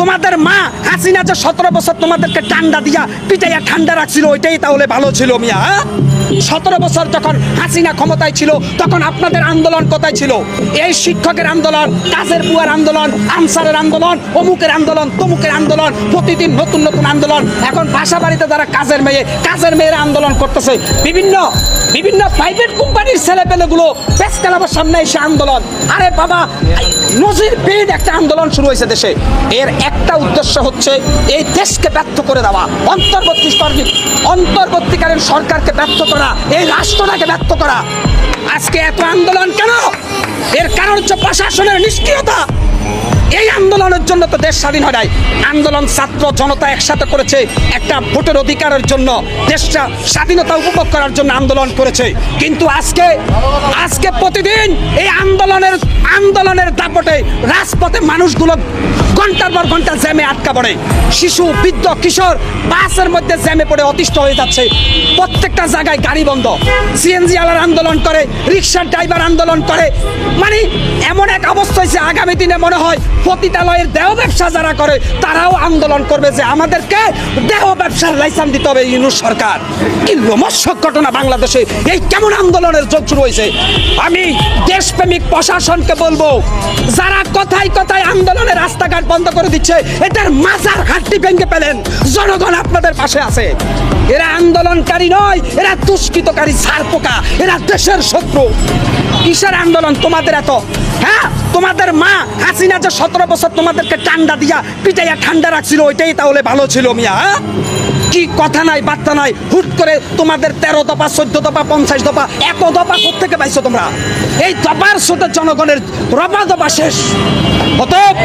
তোমাদের মা হাসিনা যে 17 বছর তোমাদেরকে ঠান্ডা দিয়া পিটাইয়া ঠান্ডা রাখছিল ওইটাই তাহলে ভালো ছিল মিয়া। 17 বছর যখন হাসিনা ক্ষমতায় ছিল তখন আপনাদের আন্দোলন কোথায় ছিল? এই শিক্ষকের আন্দোলন, কাজের বুয়ার আন্দোলন, আনসারের আন্দোলন, অমুকের আন্দোলন, তমুকের আন্দোলন, প্রতিদিন নতুন নতুন আন্দোলন। এখন বাসা বাড়িতে যারা কাজের মেয়েরা আন্দোলন করতেছে, বিভিন্ন প্রাইভেট কোম্পানির ছেলেপেলেগুলো প্রেস ক্লাবের সামনে এসে আন্দোলন। আরে বাবা, নজিরবিহীন একটা আন্দোলন শুরু হয়েছে দেশে। এর একটা উদ্দেশ্য হচ্ছে এই দেশকে ব্যর্থ করে দেওয়া, অন্তর্বর্তীকালীন সরকারকে ব্যর্থ করা, এই রাষ্ট্রটাকে ব্যর্থ করা। আজকে এত আন্দোলন কেন? এর কারণ হচ্ছে প্রশাসনের নিষ্ক্রিয়তা। এই আন্দোলনের জন্য তো দেশ স্বাধীন হয় নাই। আন্দোলন ছাত্র জনতা একসাথে করেছে একটা ভোটের অধিকারের জন্য, দেশটা স্বাধীনতা উপভোগ করার জন্য আন্দোলন করেছে। কিন্তু আজকে প্রতিদিন এই আন্দোলনের দাপটে রাজপথে মানুষগুলো ঘন্টার পর ঘন্টা জ্যামে আটকা পড়ে। শিশু, বৃদ্ধ, কিশোর বাসের মধ্যে জ্যামে পড়ে অতিষ্ঠ হয়ে যাচ্ছে। প্রত্যেকটা জায়গায় গাড়ি বন্ধ। সিএনজি আলার আন্দোলন করে, রিক্সার ড্রাইভার আন্দোলন করে। মানে এমন এক অবস্থা হয়েছে, আগামী দিনে মনে হয় পতিতালয়ের দেহ ব্যবসা যারা করে তারাও আন্দোলন করবে যে আমাদেরকে দেহ ব্যবসার লাইসেন্স দিতে হবে। ইউনূস সরকার, কি রোমহর্ষক ঘটনা বাংলাদেশে! এই কেমন আন্দোলনের যোগ শুরু হয়েছে? আমি দেশপ্রেমিক প্রশাসনকে বলবো, যারা কথায় কথায় আন্দোলনের রাস্তাঘাট বন্ধ করে দিচ্ছে, এদের মাজার হাড্ডি ভেঙে ফেলেন। জনগণ আপনাদের পাশে আছে। এরা আন্দোলনকারী নয়, এরা দুষ্কৃতকারী ছারপোকা, এরা দেশের শত্রু। কিসের আন্দোলন তোমাদের এত? হ্যাঁ, তোমাদের মা হাসিনা যে 17 বছর তোমাদেরকে ঠান্ডা দিয়া পিটাইয়া ঠান্ডা রাখছিল ওইটাই তাহলে ভালো ছিল মিয়া। কি কথা নাই, বার্তা নাই, হুট করে তোমাদের 13 দফা, 14 দফা, 50 দফা, এত দফা কোত্থেকে পাইছো তোমরা? এই দফার সাথে জনগণের রবা দফা শেষ। অতএব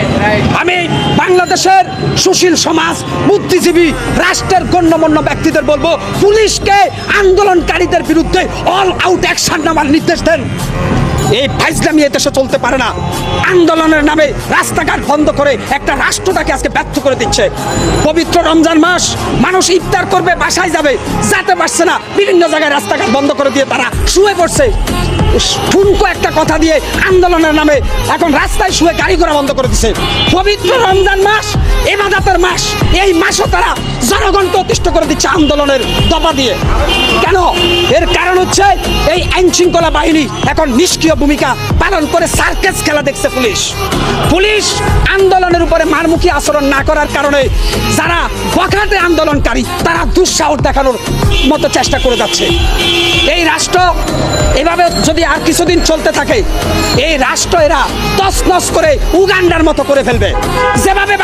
আমি বাংলাদেশের সুশীল সমাজ, বুদ্ধিজীবী, রাষ্ট্রের গণ্যমান্য ব্যক্তিদের বলবো, পুলিশকে আন্দোলনকারীদের বিরুদ্ধে অল আউট অ্যাকশন নেওয়ার নির্দেশ দেন। এই ফাইজলামি এই দেশে চলতে পারে না। আন্দোলনের নামে রাস্তাঘাট বন্ধ করে একটা রাষ্ট্রটাকে আজকে ব্যর্থ করে দিচ্ছে। পবিত্র রমজান মাস, মানুষ ইফতার করবে, বাসায় যাবে, যেতে পারছে না। বিভিন্ন জায়গায় রাস্তাঘাট বন্ধ করে দিয়ে তারা শুয়ে পড়ছে। ঠুনকো একটা কথা দিয়ে আন্দোলনের নামে এখন রাস্তায় শুয়ে গাড়ি ঘোড়া বন্ধ করে দিচ্ছে। পবিত্র রমজান মাস, ইবাদতের মাস, এই মাসও তারা জনগণকে অতিষ্ঠ করে দিচ্ছে আন্দোলনের দফা দিয়ে। কেন? এর কারণ হচ্ছে এই আইন শৃঙ্খলা বাহিনী এখন নিষ্ক্রিয় ভূমিকা পালন করে সার্কাস খেলা দেখছে পুলিশ আন্দোলনের উপরে মারমুখী আচরণ না করার কারণে যারা বখাটে আন্দোলনকারী তারা দুঃসাহস দেখানোর মতো চেষ্টা করে যাচ্ছে। এই রাষ্ট্র এভাবে যদি আর কিছুদিন চলতে থাকে, এই রাষ্ট্র এরা তছনছ করে উগান্ডার মতো করে ফেলবে। যেভাবে